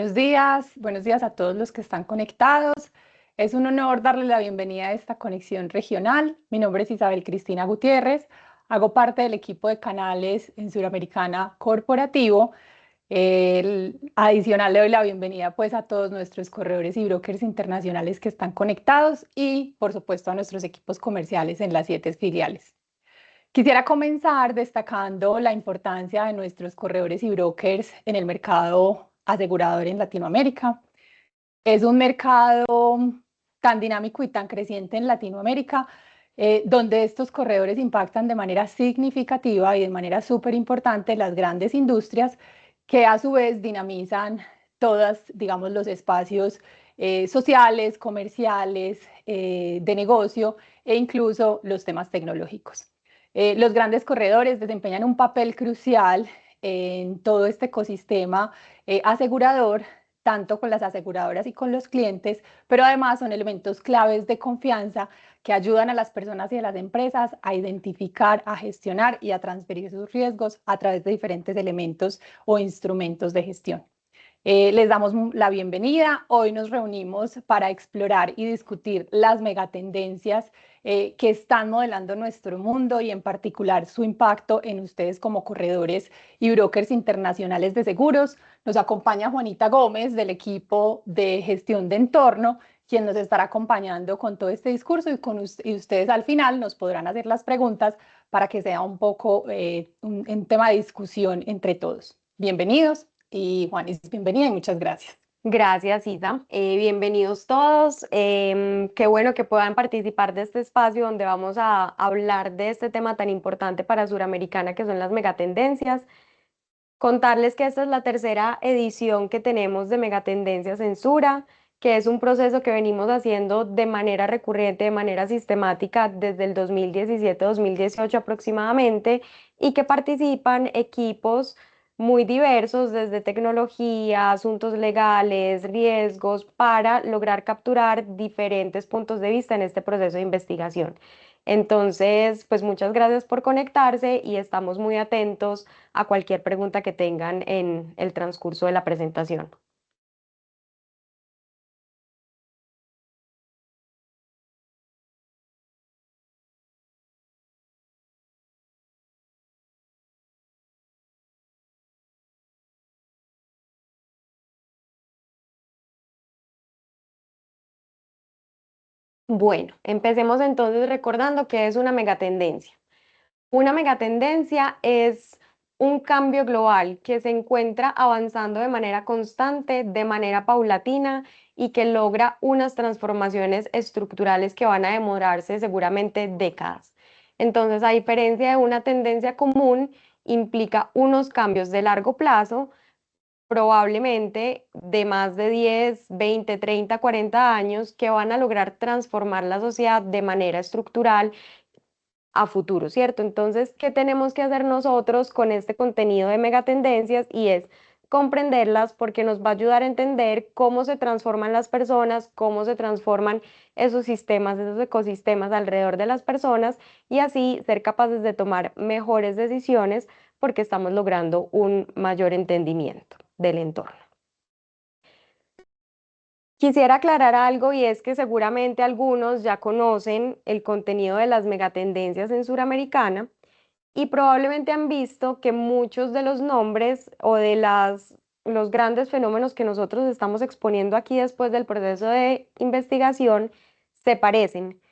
Buenos días a todos los que están conectados. Es un honor darles la bienvenida a esta conexión regional. Mi nombre es Isabel Cristina Gutiérrez, hago parte del equipo de canales en Suramericana Corporativo. Adicional, le doy la bienvenida pues a todos nuestros corredores y brokers internacionales que están conectados y por supuesto a nuestros equipos comerciales en las 7 filiales. Quisiera comenzar destacando la importancia de nuestros corredores y brokers en el mercado asegurador en Latinoamérica. Es un mercado tan dinámico y tan creciente en Latinoamérica, donde estos corredores impactan de manera significativa y de manera súper importante las grandes industrias que a su vez dinamizan todas, digamos, los espacios sociales, comerciales, de negocio e incluso los temas tecnológicos. Los grandes corredores desempeñan un papel crucial en todo este ecosistema asegurador, tanto con las aseguradoras y con los clientes, pero además son elementos claves de confianza que ayudan a las personas y a las empresas a identificar, a gestionar y a transferir sus riesgos a través de diferentes elementos o instrumentos de gestión. Les damos la bienvenida. Hoy nos reunimos para explorar y discutir las megatendencias que están modelando nuestro mundo y en particular su impacto en ustedes como corredores y brokers internacionales de seguros. Nos acompaña Juanita Gómez del equipo de gestión de entorno, quien nos estará acompañando con todo este discurso y ustedes al final nos podrán hacer las preguntas para que sea un poco un tema de discusión entre todos. Bienvenidos. Y Juanis, bienvenida y muchas gracias. Gracias, Isa. Bienvenidos todos. Qué bueno que puedan participar de este espacio donde vamos a hablar de este tema tan importante para Suramericana, que son las megatendencias. Contarles que esta es la tercera edición que tenemos de Megatendencias en Sura, que es un proceso que venimos haciendo de manera recurrente, de manera sistemática desde el 2017-2018 aproximadamente, y que participan equipos muy diversos, desde tecnología, asuntos legales, riesgos, para lograr capturar diferentes puntos de vista en este proceso de investigación. Entonces, pues muchas gracias por conectarse y estamos muy atentos a cualquier pregunta que tengan en el transcurso de la presentación. Bueno, empecemos entonces recordando qué es una megatendencia. Una megatendencia es un cambio global que se encuentra avanzando de manera constante, de manera paulatina y que logra unas transformaciones estructurales que van a demorarse seguramente décadas. Entonces, a diferencia de una tendencia común, implica unos cambios de largo plazo, probablemente de más de 10, 20, 30, 40 años, que van a lograr transformar la sociedad de manera estructural a futuro, ¿cierto? Entonces, ¿qué tenemos que hacer nosotros con este contenido de megatendencias? Y es comprenderlas porque nos va a ayudar a entender cómo se transforman las personas, cómo se transforman esos sistemas, esos ecosistemas alrededor de las personas y así ser capaces de tomar mejores decisiones porque estamos logrando un mayor entendimiento del entorno. Quisiera aclarar algo y es que seguramente algunos ya conocen el contenido de las megatendencias en Suramericana y probablemente han visto que muchos de los nombres o de los grandes fenómenos que nosotros estamos exponiendo aquí después del proceso de investigación se parecen.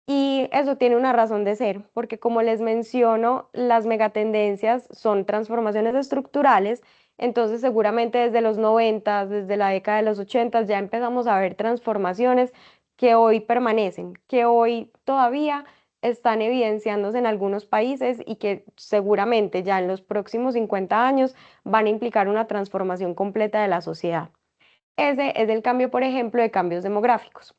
Y eso tiene una razón de ser, porque como les menciono, las megatendencias son transformaciones estructurales, entonces seguramente desde los 90, desde la década de los 80 ya empezamos a ver transformaciones que hoy permanecen, que hoy todavía están evidenciándose en algunos países y que seguramente ya en los próximos 50 años van a implicar una transformación completa de la sociedad. Ese es el cambio, por ejemplo, de cambios demográficos.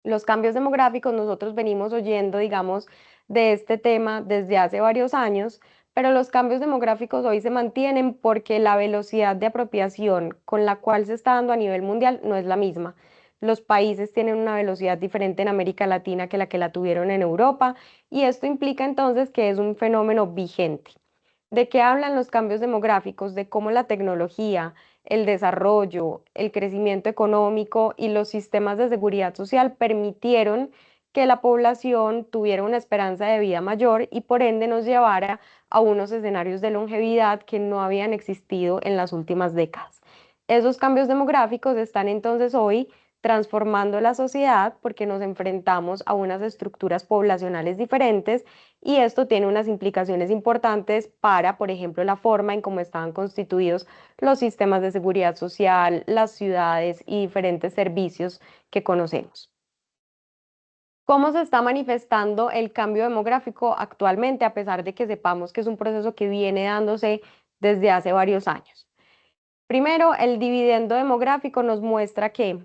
Los cambios demográficos, nosotros venimos oyendo, digamos, de este tema desde hace varios años, pero los cambios demográficos hoy se mantienen porque la velocidad de apropiación con la cual se está dando a nivel mundial no es la misma. Los países tienen una velocidad diferente en América Latina que la tuvieron en Europa y esto implica entonces que es un fenómeno vigente. ¿De qué hablan los cambios demográficos? De cómo la tecnología, el desarrollo, el crecimiento económico y los sistemas de seguridad social permitieron que la población tuviera una esperanza de vida mayor y por ende nos llevara a unos escenarios de longevidad que no habían existido en las últimas décadas. Esos cambios demográficos están entonces hoy transformando la sociedad porque nos enfrentamos a unas estructuras poblacionales diferentes y esto tiene unas implicaciones importantes para, por ejemplo, la forma en cómo estaban constituidos los sistemas de seguridad social, las ciudades y diferentes servicios que conocemos. ¿Cómo se está manifestando el cambio demográfico actualmente, a pesar de que sepamos que es un proceso que viene dándose desde hace varios años? Primero, el dividendo demográfico nos muestra que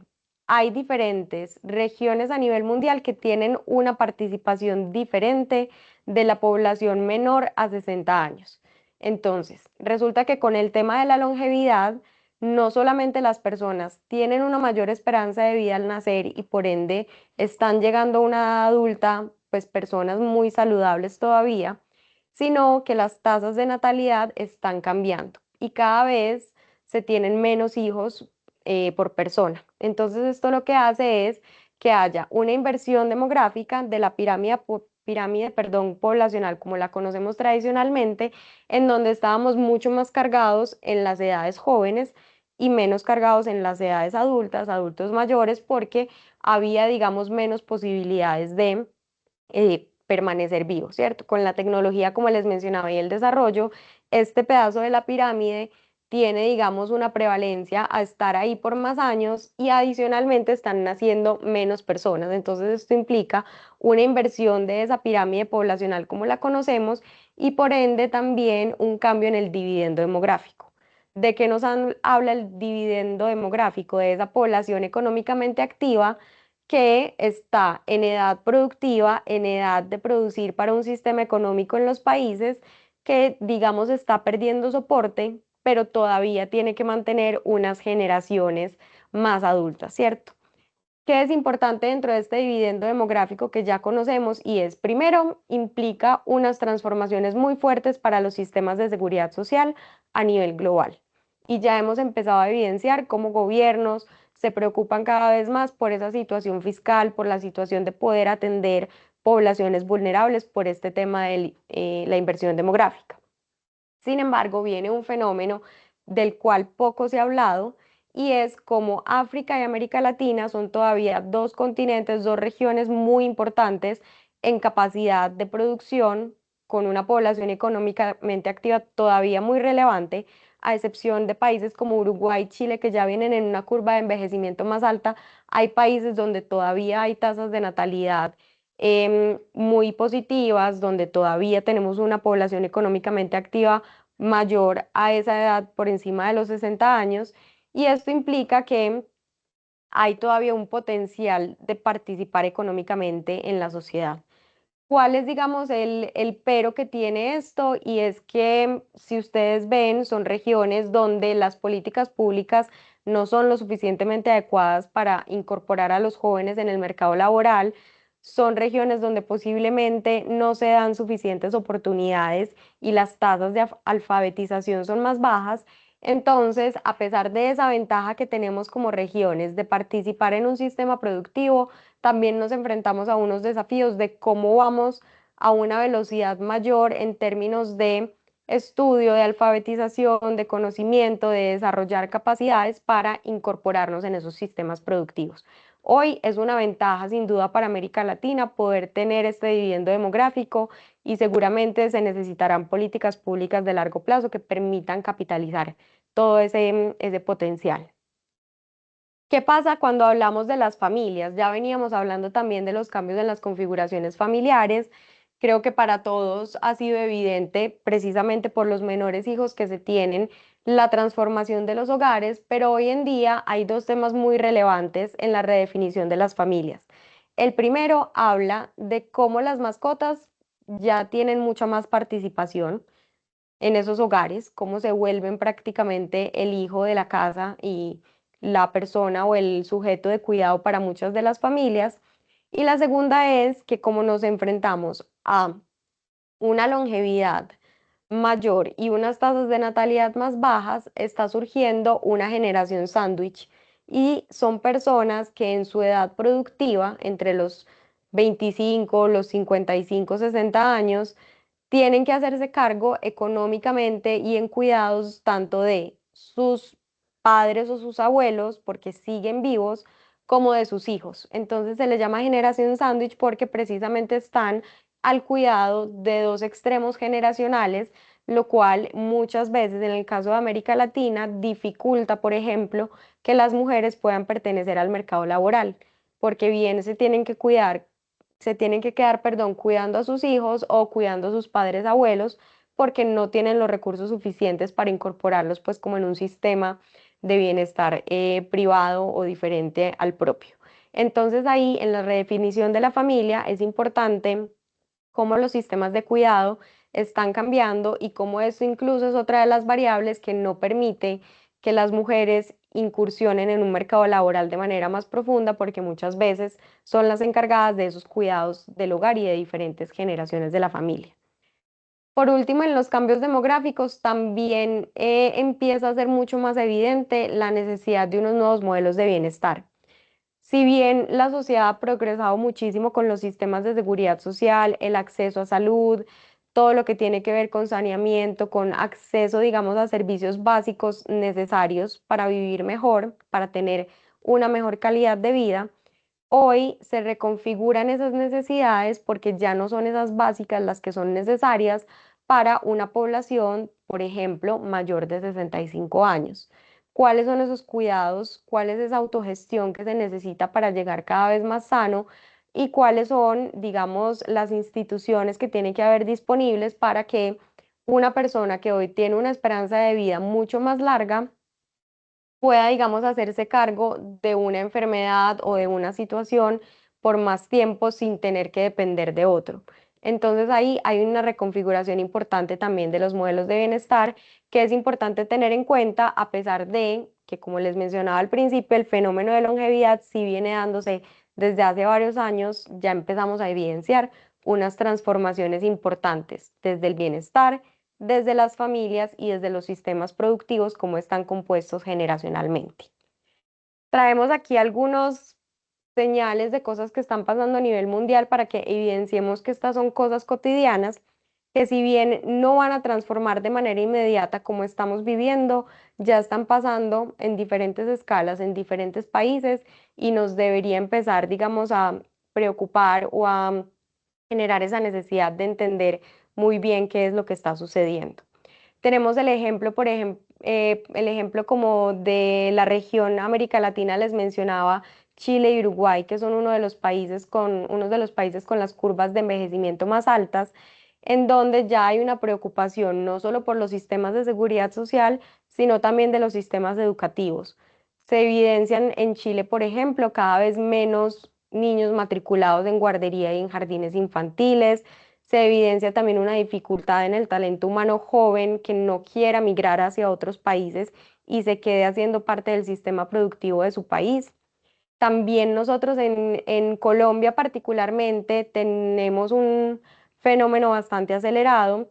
hay diferentes regiones a nivel mundial que tienen una participación diferente de la población menor a 60 años. Entonces, resulta que con el tema de la longevidad, no solamente las personas tienen una mayor esperanza de vida al nacer y por ende están llegando a una edad adulta, pues personas muy saludables todavía, sino que las tasas de natalidad están cambiando y cada vez se tienen menos hijos por persona. Entonces esto lo que hace es que haya una inversión demográfica de la pirámide, poblacional como la conocemos tradicionalmente, en donde estábamos mucho más cargados en las edades jóvenes y menos cargados en las edades adultas, adultos mayores, porque había, digamos, menos posibilidades de permanecer vivo, ¿cierto? Con la tecnología, como les mencionaba, y el desarrollo, este pedazo de la pirámide tiene, digamos, una prevalencia a estar ahí por más años y adicionalmente están naciendo menos personas. Entonces esto implica una inversión de esa pirámide poblacional como la conocemos y por ende también un cambio en el dividendo demográfico. ¿De qué nos habla el dividendo demográfico? De esa población económicamente activa que está en edad productiva, en edad de producir para un sistema económico en los países que, digamos, está perdiendo soporte, pero todavía tiene que mantener unas generaciones más adultas, ¿cierto? ¿Qué es importante dentro de este dividendo demográfico que ya conocemos? Y es, primero, implica unas transformaciones muy fuertes para los sistemas de seguridad social a nivel global. Y ya hemos empezado a evidenciar cómo gobiernos se preocupan cada vez más por esa situación fiscal, por la situación de poder atender poblaciones vulnerables por este tema de la inversión demográfica. Sin embargo, viene un fenómeno del cual poco se ha hablado y es como África y América Latina son todavía dos continentes, dos regiones muy importantes en capacidad de producción, con una población económicamente activa todavía muy relevante, a excepción de países como Uruguay y Chile que ya vienen en una curva de envejecimiento más alta, hay países donde todavía hay tasas de natalidad muy positivas, donde todavía tenemos una población económicamente activa mayor a esa edad por encima de los 60 años y esto implica que hay todavía un potencial de participar económicamente en la sociedad. ¿Cuál es, digamos, el pero que tiene esto? Y es que si ustedes ven, son regiones donde las políticas públicas no son lo suficientemente adecuadas para incorporar a los jóvenes en el mercado laboral. Son regiones donde posiblemente no se dan suficientes oportunidades y las tasas de alfabetización son más bajas. Entonces, a pesar de esa ventaja que tenemos como regiones de participar en un sistema productivo, también nos enfrentamos a unos desafíos de cómo vamos a una velocidad mayor en términos de estudio, de alfabetización, de conocimiento, de desarrollar capacidades para incorporarnos en esos sistemas productivos. Hoy es una ventaja sin duda para América Latina poder tener este dividendo demográfico y seguramente se necesitarán políticas públicas de largo plazo que permitan capitalizar todo ese potencial. ¿Qué pasa cuando hablamos de las familias? Ya veníamos hablando también de los cambios en las configuraciones familiares. Creo que para todos ha sido evidente, precisamente por los menores hijos que se tienen, la transformación de los hogares, pero hoy en día hay dos temas muy relevantes en la redefinición de las familias. El primero habla de cómo las mascotas ya tienen mucha más participación en esos hogares, cómo se vuelven prácticamente el hijo de la casa y la persona o el sujeto de cuidado para muchas de las familias. Y la segunda es que como nos enfrentamos a una longevidad mayor y unas tasas de natalidad más bajas, está surgiendo una generación sándwich y son personas que en su edad productiva, entre los 25, los 55, 60 años, tienen que hacerse cargo económicamente y en cuidados tanto de sus padres o sus abuelos, porque siguen vivos, como de sus hijos. Entonces se les llama generación sándwich porque precisamente están al cuidado de dos extremos generacionales, lo cual muchas veces en el caso de América Latina dificulta, por ejemplo, que las mujeres puedan pertenecer al mercado laboral, porque bien se tienen que cuidar, se tienen que quedar, perdón, cuidando a sus hijos o cuidando a sus padres abuelos, porque no tienen los recursos suficientes para incorporarlos pues como en un sistema de bienestar privado o diferente al propio. Entonces ahí en la redefinición de la familia es importante cómo los sistemas de cuidado están cambiando y cómo eso incluso es otra de las variables que no permite que las mujeres incursionen en un mercado laboral de manera más profunda porque muchas veces son las encargadas de esos cuidados del hogar y de diferentes generaciones de la familia. Por último, en los cambios demográficos también empieza a ser mucho más evidente la necesidad de unos nuevos modelos de bienestar. Si bien la sociedad ha progresado muchísimo con los sistemas de seguridad social, el acceso a salud, todo lo que tiene que ver con saneamiento, con acceso, digamos, a servicios básicos necesarios para vivir mejor, para tener una mejor calidad de vida, hoy se reconfiguran esas necesidades porque ya no son esas básicas las que son necesarias para una población, por ejemplo, mayor de 65 años. ¿Cuáles son esos cuidados? ¿Cuál es esa autogestión que se necesita para llegar cada vez más sano? ¿Y cuáles son, digamos, las instituciones que tienen que haber disponibles para que una persona que hoy tiene una esperanza de vida mucho más larga pueda, digamos, hacerse cargo de una enfermedad o de una situación por más tiempo sin tener que depender de otro? Entonces ahí hay una reconfiguración importante también de los modelos de bienestar que es importante tener en cuenta a pesar de que, como les mencionaba al principio, el fenómeno de longevidad sí viene dándose desde hace varios años, ya empezamos a evidenciar unas transformaciones importantes desde el bienestar, desde las familias y desde los sistemas productivos, cómo están compuestos generacionalmente. Traemos aquí algunos señales de cosas que están pasando a nivel mundial para que evidenciemos que estas son cosas cotidianas que si bien no van a transformar de manera inmediata como estamos viviendo, ya están pasando en diferentes escalas, en diferentes países y nos debería empezar, digamos, a preocupar o a generar esa necesidad de entender muy bien qué es lo que está sucediendo. Tenemos el ejemplo, por ejemplo, el ejemplo como de la región América Latina, les mencionaba Chile y Uruguay, que son uno de los países con las curvas de envejecimiento más altas, en donde ya hay una preocupación no solo por los sistemas de seguridad social, sino también de los sistemas educativos. Se evidencian en Chile, por ejemplo, cada vez menos niños matriculados en guardería y en jardines infantiles. Se evidencia también una dificultad en el talento humano joven que no quiera migrar hacia otros países y se quede haciendo parte del sistema productivo de su país. También nosotros en Colombia particularmente tenemos un fenómeno bastante acelerado.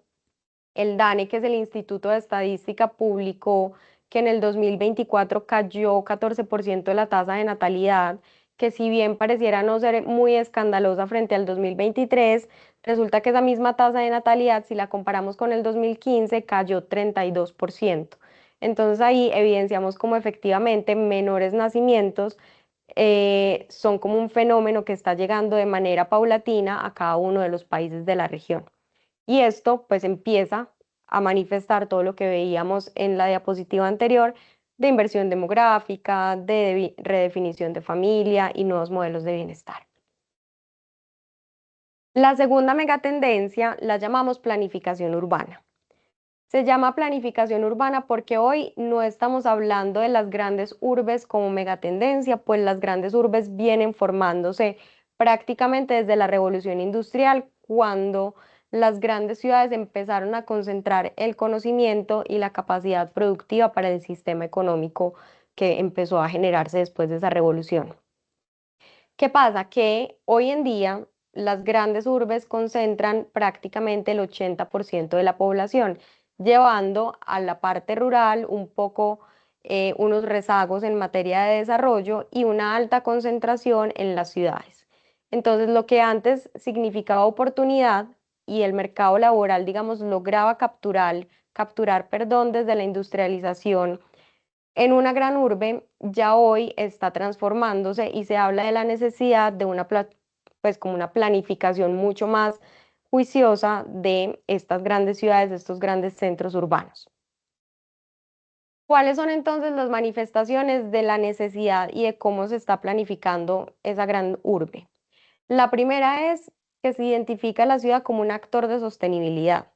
El DANE, que es el Instituto de Estadística, publicó que en el 2024 cayó 14% la tasa de natalidad, que si bien pareciera no ser muy escandalosa frente al 2023, resulta que esa misma tasa de natalidad, si la comparamos con el 2015, cayó 32%. Entonces ahí evidenciamos como efectivamente menores nacimientos son como un fenómeno que está llegando de manera paulatina a cada uno de los países de la región. Y esto pues empieza a manifestar todo lo que veíamos en la diapositiva anterior de inversión demográfica, de redefinición de familia y nuevos modelos de bienestar. La segunda megatendencia la llamamos planificación urbana. Se llama planificación urbana porque hoy no estamos hablando de las grandes urbes como megatendencia, pues las grandes urbes vienen formándose prácticamente desde la revolución industrial, cuando las grandes ciudades empezaron a concentrar el conocimiento y la capacidad productiva para el sistema económico que empezó a generarse después de esa revolución. ¿Qué pasa? Que hoy en día las grandes urbes concentran prácticamente el 80% de la población, llevando a la parte rural un poco unos rezagos en materia de desarrollo y una alta concentración en las ciudades. Entonces, lo que antes significaba oportunidad y el mercado laboral, digamos, lograba capturar, perdón, desde la industrialización en una gran urbe, ya hoy está transformándose y se habla de la necesidad de pues como una planificación mucho más juiciosa de estas grandes ciudades, de estos grandes centros urbanos. ¿Cuáles son entonces las manifestaciones de la necesidad y de cómo se está planificando esa gran urbe? La primera es que se identifica la ciudad como un actor de sostenibilidad.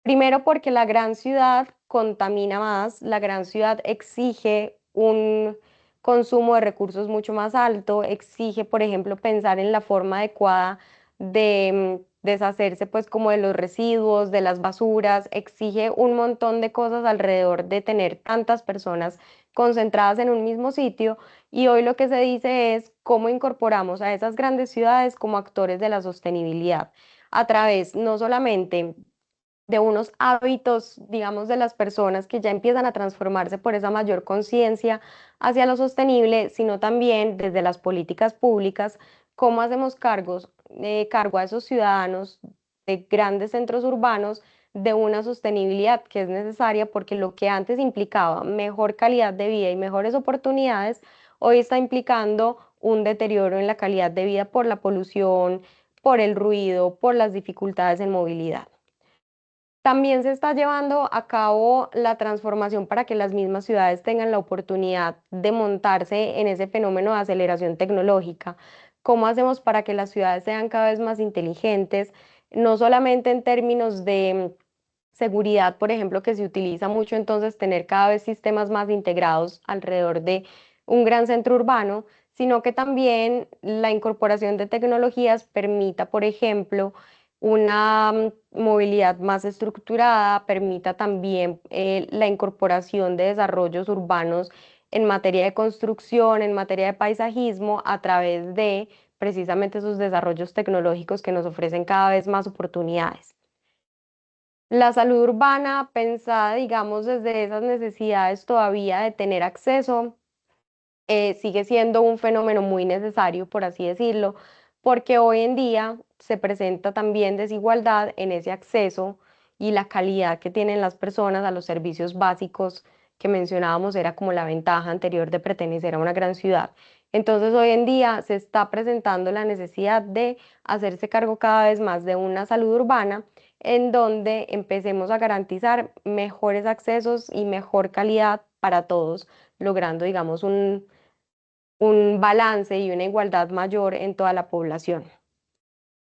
Primero porque la gran ciudad contamina más, la gran ciudad exige un consumo de recursos mucho más alto, exige, por ejemplo, pensar en la forma adecuada de deshacerse pues como de los residuos, de las basuras, exige un montón de cosas alrededor de tener tantas personas concentradas en un mismo sitio y hoy lo que se dice es cómo incorporamos a esas grandes ciudades como actores de la sostenibilidad a través no solamente de unos hábitos, digamos, de las personas que ya empiezan a transformarse por esa mayor conciencia hacia lo sostenible, sino también desde las políticas públicas, cómo hacemos cargo a esos ciudadanos de grandes centros urbanos de una sostenibilidad que es necesaria porque lo que antes implicaba mejor calidad de vida y mejores oportunidades, hoy está implicando un deterioro en la calidad de vida por la polución, por el ruido, por las dificultades en movilidad. También se está llevando a cabo la transformación para que las mismas ciudades tengan la oportunidad de montarse en ese fenómeno de aceleración tecnológica. ¿Cómo hacemos para que las ciudades sean cada vez más inteligentes? No solamente en términos de seguridad, por ejemplo, que se utiliza mucho entonces tener cada vez sistemas más integrados alrededor de un gran centro urbano, sino que también la incorporación de tecnologías permita, por ejemplo, una movilidad más estructurada, permita también la incorporación de desarrollos urbanos en materia de construcción, en materia de paisajismo, a través de precisamente esos desarrollos tecnológicos que nos ofrecen cada vez más oportunidades. La salud urbana, pensada, digamos, desde esas necesidades todavía de tener acceso, sigue siendo un fenómeno muy necesario, por así decirlo, porque hoy en día se presenta también desigualdad en ese acceso y la calidad que tienen las personas a los servicios básicos que mencionábamos era como la ventaja anterior de pertenecer a una gran ciudad. Entonces hoy en día se está presentando la necesidad de hacerse cargo cada vez más de una salud urbana en donde empecemos a garantizar mejores accesos y mejor calidad para todos, logrando, digamos, un balance y una igualdad mayor en toda la población.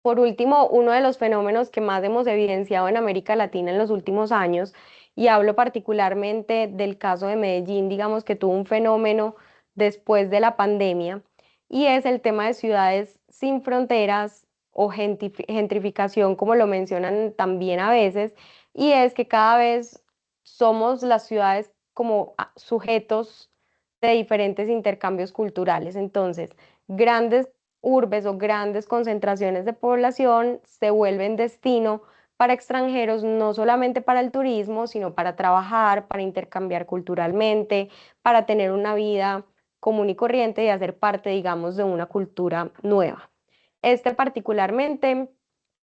Por último, uno de los fenómenos que más hemos evidenciado en América Latina en los últimos años, y hablo particularmente del caso de Medellín, digamos que tuvo un fenómeno después de la pandemia, y es el tema de ciudades sin fronteras o gentrificación, como lo mencionan también a veces, y es que cada vez somos las ciudades como sujetos de diferentes intercambios culturales. Entonces, grandes urbes o grandes concentraciones de población se vuelven destino para extranjeros, no solamente para el turismo, sino para trabajar, para intercambiar culturalmente, para tener una vida común y corriente y hacer parte, digamos, de una cultura nueva. Este particularmente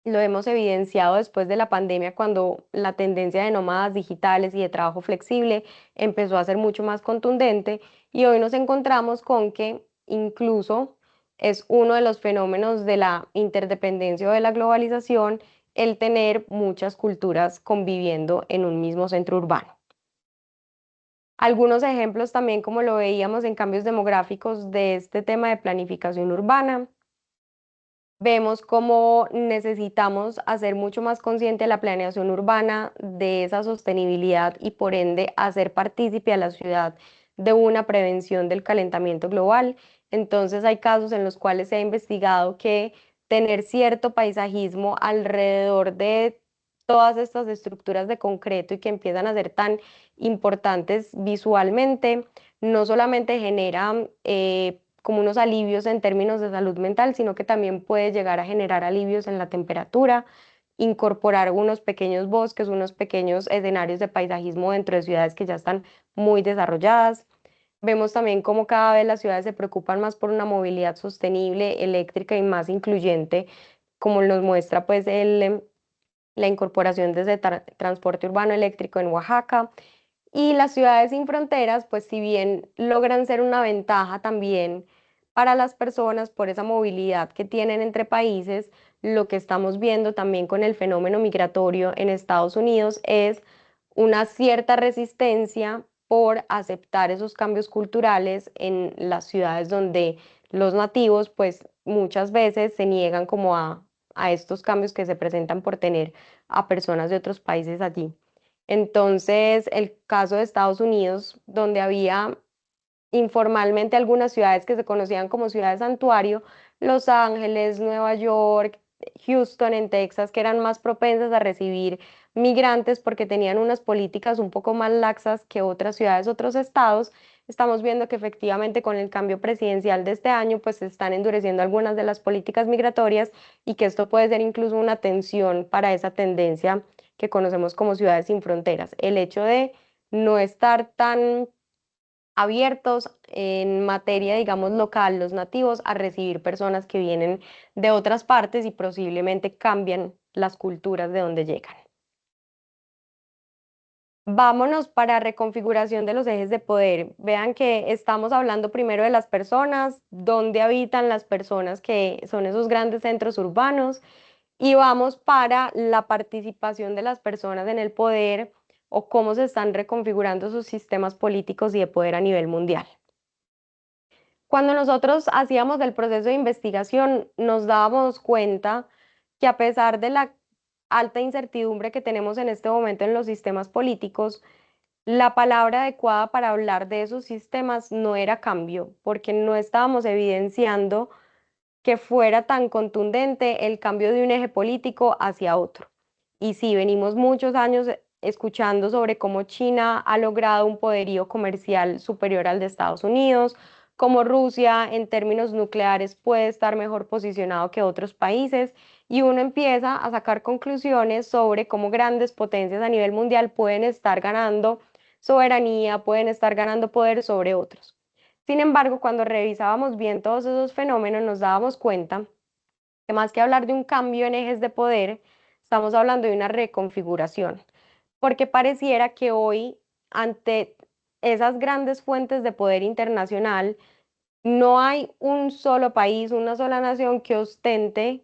lo hemos evidenciado después de la pandemia cuando la tendencia de nómadas digitales y de trabajo flexible empezó a ser mucho más contundente y hoy nos encontramos con que incluso es uno de los fenómenos de la interdependencia o de la globalización el tener muchas culturas conviviendo en un mismo centro urbano. Algunos ejemplos también, como lo veíamos en cambios demográficos de este tema de planificación urbana. Vemos cómo necesitamos hacer mucho más consciente la planeación urbana de esa sostenibilidad y por ende hacer partícipe a la ciudad de una prevención del calentamiento global. Entonces hay casos en los cuales se ha investigado que tener cierto paisajismo alrededor de todas estas estructuras de concreto y que empiezan a ser tan importantes visualmente, no solamente genera como unos alivios en términos de salud mental, sino que también puede llegar a generar alivios en la temperatura, incorporar unos pequeños bosques, unos pequeños escenarios de paisajismo dentro de ciudades que ya están muy desarrolladas. Vemos también cómo cada vez las ciudades se preocupan más por una movilidad sostenible, eléctrica y más incluyente, como nos muestra pues la incorporación desde transporte urbano eléctrico en Oaxaca. Y las ciudades sin fronteras, pues si bien logran ser una ventaja también para las personas por esa movilidad que tienen entre países, lo que estamos viendo también con el fenómeno migratorio en Estados Unidos es una cierta resistencia por aceptar esos cambios culturales en las ciudades donde los nativos, pues muchas veces se niegan como a estos cambios que se presentan por tener a personas de otros países allí. Entonces, el caso de Estados Unidos, donde había informalmente algunas ciudades que se conocían como ciudades santuario, Los Ángeles, Nueva York, Houston en Texas, que eran más propensas a recibir migrantes porque tenían unas políticas un poco más laxas que otras ciudades, otros estados. Estamos viendo que efectivamente con el cambio presidencial de este año, pues se están endureciendo algunas de las políticas migratorias y que esto puede ser incluso una tensión para esa tendencia que conocemos como ciudades sin fronteras. El hecho de no estar tan abiertos en materia, digamos, local, los nativos, a recibir personas que vienen de otras partes y posiblemente cambian las culturas de donde llegan. Vámonos para reconfiguración de los ejes de poder. Vean que estamos hablando primero de las personas, dónde habitan las personas que son esos grandes centros urbanos, y vamos para la participación de las personas en el poder o cómo se están reconfigurando sus sistemas políticos y de poder a nivel mundial. Cuando nosotros hacíamos el proceso de investigación, nos dábamos cuenta que a pesar de la alta incertidumbre que tenemos en este momento en los sistemas políticos, la palabra adecuada para hablar de esos sistemas no era cambio, porque no estábamos evidenciando que fuera tan contundente el cambio de un eje político hacia otro. Y sí, venimos muchos años escuchando sobre cómo China ha logrado un poderío comercial superior al de Estados Unidos, cómo Rusia en términos nucleares puede estar mejor posicionado que otros países, y uno empieza a sacar conclusiones sobre cómo grandes potencias a nivel mundial pueden estar ganando soberanía, pueden estar ganando poder sobre otros. Sin embargo, cuando revisábamos bien todos esos fenómenos, nos dábamos cuenta que más que hablar de un cambio en ejes de poder, estamos hablando de una reconfiguración, porque pareciera que hoy, ante esas grandes fuentes de poder internacional, no hay un solo país, una sola nación que ostente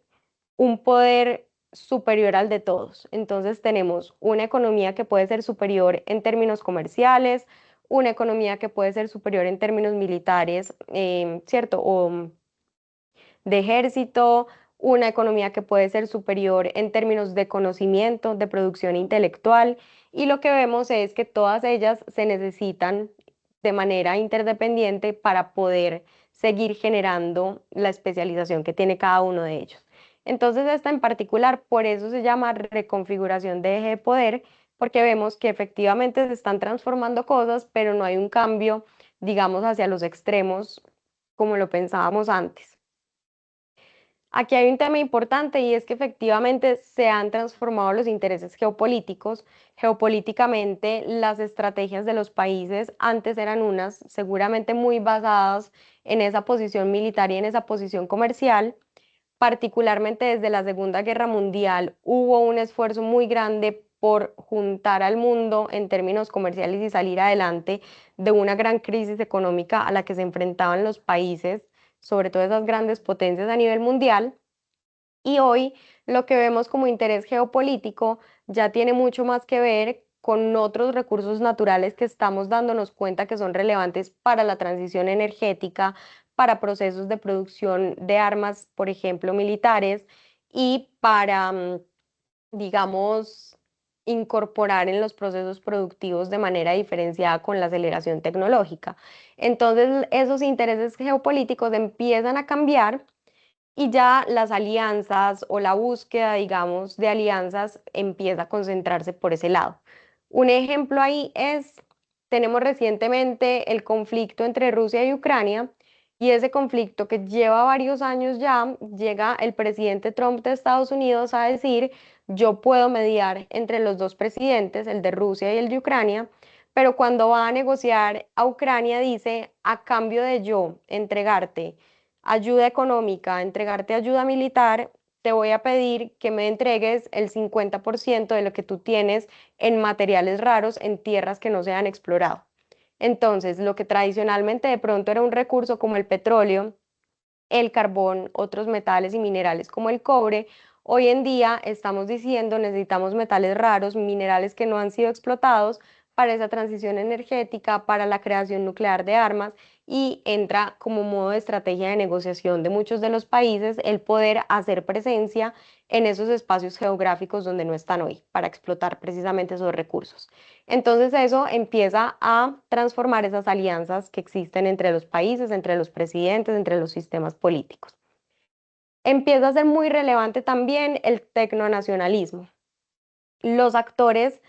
un poder superior al de todos. Entonces tenemos una economía que puede ser superior en términos comerciales, una economía que puede ser superior en términos militares, ¿cierto? O de ejército, una economía que puede ser superior en términos de conocimiento, de producción intelectual, y lo que vemos es que todas ellas se necesitan de manera interdependiente para poder seguir generando la especialización que tiene cada uno de ellos. Entonces, esta en particular, por eso se llama reconfiguración de eje de poder, porque vemos que efectivamente se están transformando cosas, pero no hay un cambio, digamos, hacia los extremos como lo pensábamos antes. Aquí hay un tema importante y es que efectivamente se han transformado los intereses geopolíticos. Geopolíticamente, las estrategias de los países antes eran unas seguramente muy basadas en esa posición militar y en esa posición comercial. Particularmente desde la Segunda Guerra Mundial hubo un esfuerzo muy grande por juntar al mundo en términos comerciales y salir adelante de una gran crisis económica a la que se enfrentaban los países, sobre todo esas grandes potencias a nivel mundial. Y hoy lo que vemos como interés geopolítico ya tiene mucho más que ver con otros recursos naturales que estamos dándonos cuenta que son relevantes para la transición energética, para procesos de producción de armas, por ejemplo, militares, y para, digamos, incorporar en los procesos productivos de manera diferenciada con la aceleración tecnológica. Entonces, esos intereses geopolíticos empiezan a cambiar y ya las alianzas o la búsqueda, digamos, de alianzas empieza a concentrarse por ese lado. Un ejemplo ahí es, tenemos recientemente el conflicto entre Rusia y Ucrania, Y ese conflicto que lleva varios años ya, llega el presidente Trump de Estados Unidos a decir, yo puedo mediar entre los dos presidentes, el de Rusia y el de Ucrania, pero cuando va a negociar a Ucrania dice, a cambio de yo entregarte ayuda económica, entregarte ayuda militar, te voy a pedir que me entregues el 50% de lo que tú tienes en materiales raros en tierras que no se han explorado. Entonces, lo que tradicionalmente de pronto era un recurso como el petróleo, el carbón, otros metales y minerales como el cobre, hoy en día estamos diciendo necesitamos metales raros, minerales que no han sido explotados para esa transición energética, para la creación nuclear de armas y entra como modo de estrategia de negociación de muchos de los países el poder hacer presencia en esos espacios geográficos donde no están hoy para explotar precisamente esos recursos. Entonces eso empieza a transformar esas alianzas que existen entre los países, entre los presidentes, entre los sistemas políticos. Empieza a ser muy relevante también el tecnonacionalismo. Los actores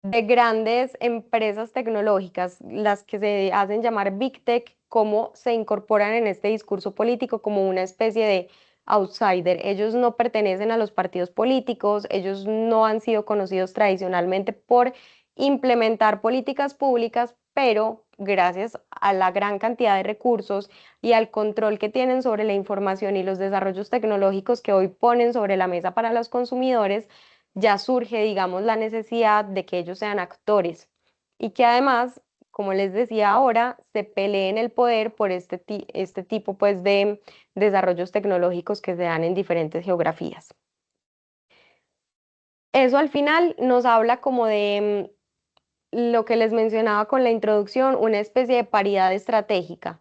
de grandes empresas tecnológicas, las que se hacen llamar Big Tech, cómo se incorporan en este discurso político como una especie de outsider. Ellos no pertenecen a los partidos políticos, ellos no han sido conocidos tradicionalmente por implementar políticas públicas, pero gracias a la gran cantidad de recursos y al control que tienen sobre la información y los desarrollos tecnológicos que hoy ponen sobre la mesa para los consumidores, ya surge, digamos, la necesidad de que ellos sean actores y que además, como les decía ahora, se peleen el poder por este tipo pues, de desarrollos tecnológicos que se dan en diferentes geografías. Eso al final nos habla como de lo que les mencionaba con la introducción, una especie de paridad estratégica.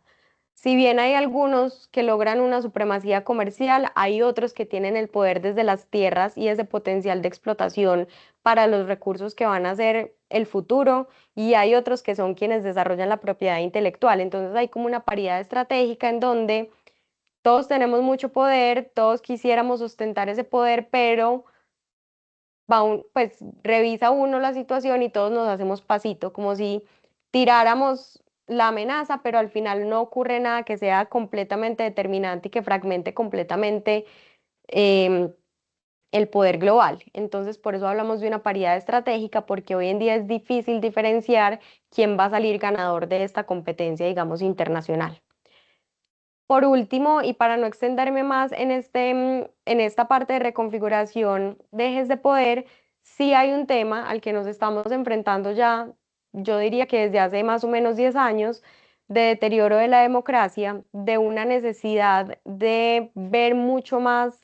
Si bien hay algunos que logran una supremacía comercial, hay otros que tienen el poder desde las tierras y ese potencial de explotación para los recursos que van a ser el futuro, y hay otros que son quienes desarrollan la propiedad intelectual. Entonces hay como una paridad estratégica en donde todos tenemos mucho poder, todos quisiéramos ostentar ese poder, pero pues revisa uno la situación y todos nos hacemos pasito, como si tiráramos la amenaza, pero al final no ocurre nada que sea completamente determinante y que fragmente completamente em, el poder global. Entonces, por eso hablamos de una paridad estratégica, porque hoy en día es difícil diferenciar quién va a salir ganador de esta competencia, digamos, internacional. Por último, y para no extenderme más en esta parte de reconfiguración de ejes de poder, sí hay un tema al que nos estamos enfrentando ya, yo diría que desde hace más o menos 10 años, de deterioro de la democracia, de una necesidad de ver mucho más,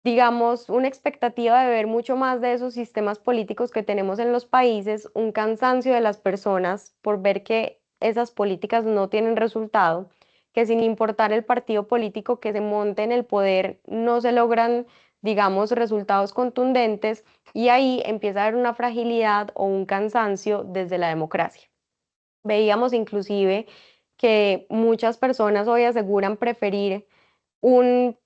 digamos, una expectativa de ver mucho más de esos sistemas políticos que tenemos en los países, un cansancio de las personas por ver que esas políticas no tienen resultado, que sin importar el partido político que se monte en el poder, no se logran, digamos, resultados contundentes, y ahí empieza a haber una fragilidad o un cansancio desde la democracia. Veíamos inclusive que muchas personas hoy aseguran preferir un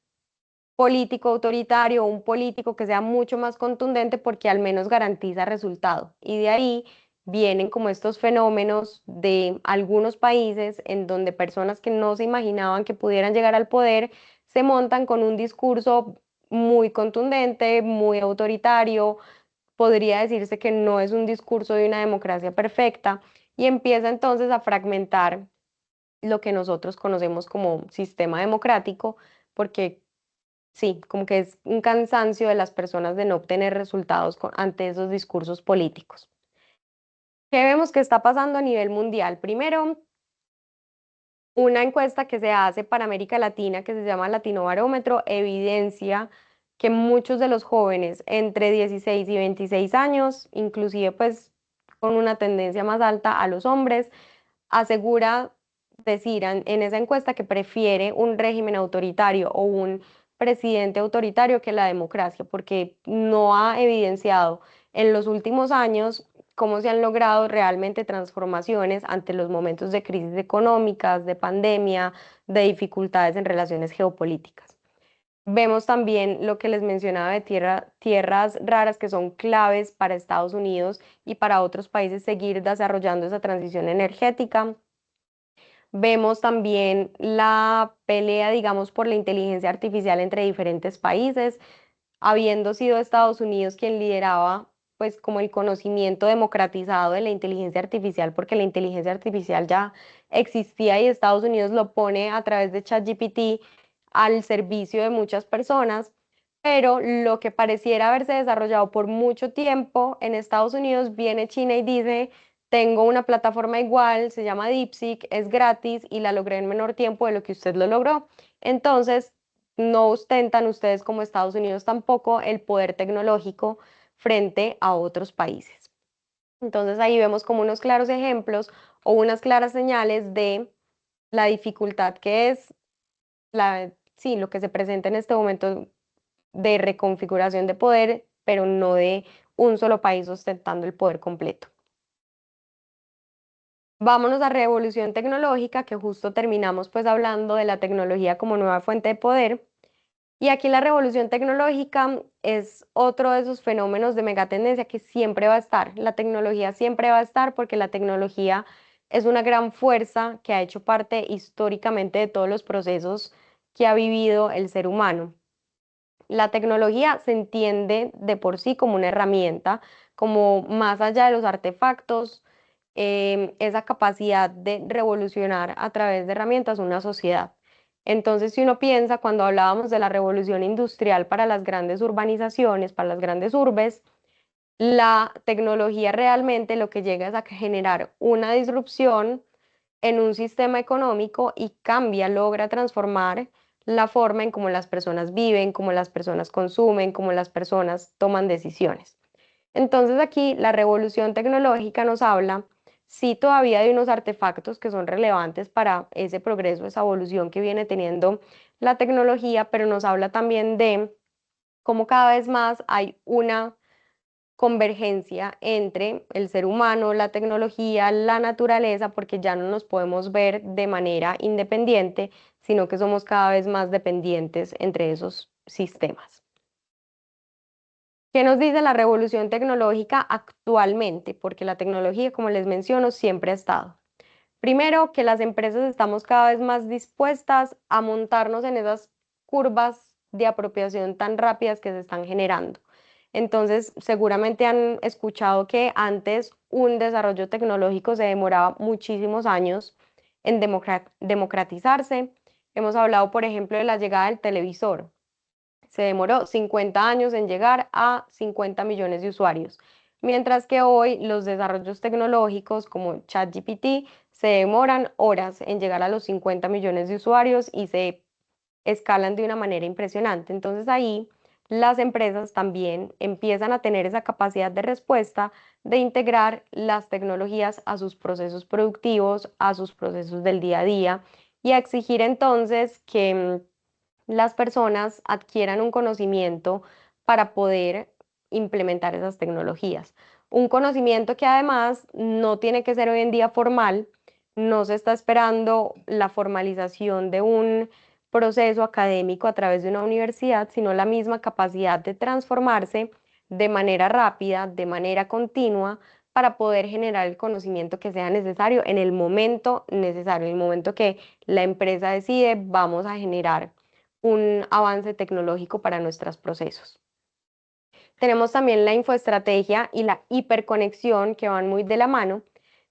político autoritario o un político que sea mucho más contundente porque al menos garantiza resultado. Y de ahí vienen como estos fenómenos de algunos países en donde personas que no se imaginaban que pudieran llegar al poder se montan con un discurso muy contundente, muy autoritario. Podría decirse que no es un discurso de una democracia perfecta, y empieza entonces a fragmentar lo que nosotros conocemos como sistema democrático, porque sí, como que es un cansancio de las personas de no obtener resultados ante esos discursos políticos. ¿Qué vemos que está pasando a nivel mundial? Primero, una encuesta que se hace para América Latina, que se llama Latino Barómetro, evidencia que muchos de los jóvenes entre 16 y 26 años, inclusive pues con una tendencia más alta a los hombres, asegura decir en esa encuesta que prefiere un régimen autoritario o un presidente autoritario que la democracia, porque no ha evidenciado en los últimos años cómo se han logrado realmente transformaciones ante los momentos de crisis económicas, de pandemia, de dificultades en relaciones geopolíticas. Vemos también lo que les mencionaba de tierras raras que son claves para Estados Unidos y para otros países seguir desarrollando esa transición energética. Vemos también la pelea, digamos, por la inteligencia artificial entre diferentes países, habiendo sido Estados Unidos quien lideraba, pues, como el conocimiento democratizado de la inteligencia artificial, porque la inteligencia artificial ya existía y Estados Unidos lo pone a través de ChatGPT al servicio de muchas personas, pero lo que pareciera haberse desarrollado por mucho tiempo en Estados Unidos, viene China y dice: tengo una plataforma igual, se llama DeepSeek, es gratis y la logré en menor tiempo de lo que usted lo logró. Entonces, no ostentan ustedes como Estados Unidos tampoco el poder tecnológico frente a otros países. Entonces ahí vemos como unos claros ejemplos o unas claras señales de la dificultad que es sí, lo que se presenta en este momento de reconfiguración de poder, pero no de un solo país ostentando el poder completo. Vámonos a revolución tecnológica, que justo terminamos pues hablando de la tecnología como nueva fuente de poder. Y aquí la revolución tecnológica es otro de esos fenómenos de megatendencia que siempre va a estar. La tecnología siempre va a estar porque la tecnología es una gran fuerza que ha hecho parte históricamente de todos los procesos que ha vivido el ser humano. La tecnología se entiende de por sí como una herramienta, como más allá de los artefactos, esa capacidad de revolucionar a través de herramientas una sociedad. Entonces, si uno piensa, cuando hablábamos de la revolución industrial para las grandes urbanizaciones, para las grandes urbes, la tecnología realmente lo que llega es a generar una disrupción en un sistema económico y cambia, logra transformar la forma en cómo las personas viven, cómo las personas consumen, cómo las personas toman decisiones. Entonces aquí la revolución tecnológica nos habla, sí, todavía de unos artefactos que son relevantes para ese progreso, esa evolución que viene teniendo la tecnología, pero nos habla también de cómo cada vez más hay una convergencia entre el ser humano, la tecnología, la naturaleza, porque ya no nos podemos ver de manera independiente, sino que somos cada vez más dependientes entre esos sistemas. ¿Qué nos dice la revolución tecnológica actualmente? Porque la tecnología, como les menciono, siempre ha estado. Primero, que las empresas estamos cada vez más dispuestas a montarnos en esas curvas de apropiación tan rápidas que se están generando. Entonces, seguramente han escuchado que antes un desarrollo tecnológico se demoraba muchísimos años en democratizarse. Hemos hablado, por ejemplo, de la llegada del televisor. Se demoró 50 años en llegar a 50 millones de usuarios, mientras que hoy los desarrollos tecnológicos como ChatGPT se demoran horas en llegar a los 50 millones de usuarios y se escalan de una manera impresionante. Entonces ahí las empresas también empiezan a tener esa capacidad de respuesta de integrar las tecnologías a sus procesos productivos, a sus procesos del día a día y a exigir entonces que las personas adquieran un conocimiento para poder implementar esas tecnologías. Un conocimiento que además no tiene que ser hoy en día formal, no se está esperando la formalización de un proceso académico a través de una universidad, sino la misma capacidad de transformarse de manera rápida, de manera continua, para poder generar el conocimiento que sea necesario en el momento necesario, en el momento que la empresa decide, vamos a generar un avance tecnológico para nuestros procesos. Tenemos también la infoestrategia y la hiperconexión, que van muy de la mano,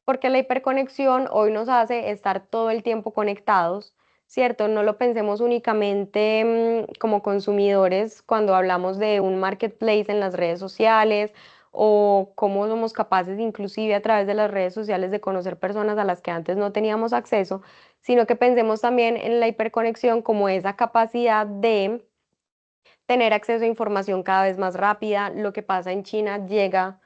porque la hiperconexión hoy nos hace estar todo el tiempo conectados, ¿cierto? No lo pensemos únicamente como consumidores cuando hablamos de un marketplace en las redes sociales o cómo somos capaces inclusive a través de las redes sociales de conocer personas a las que antes no teníamos acceso, sino que pensemos también en la hiperconexión como esa capacidad de tener acceso a información cada vez más rápida. Lo que pasa en China llega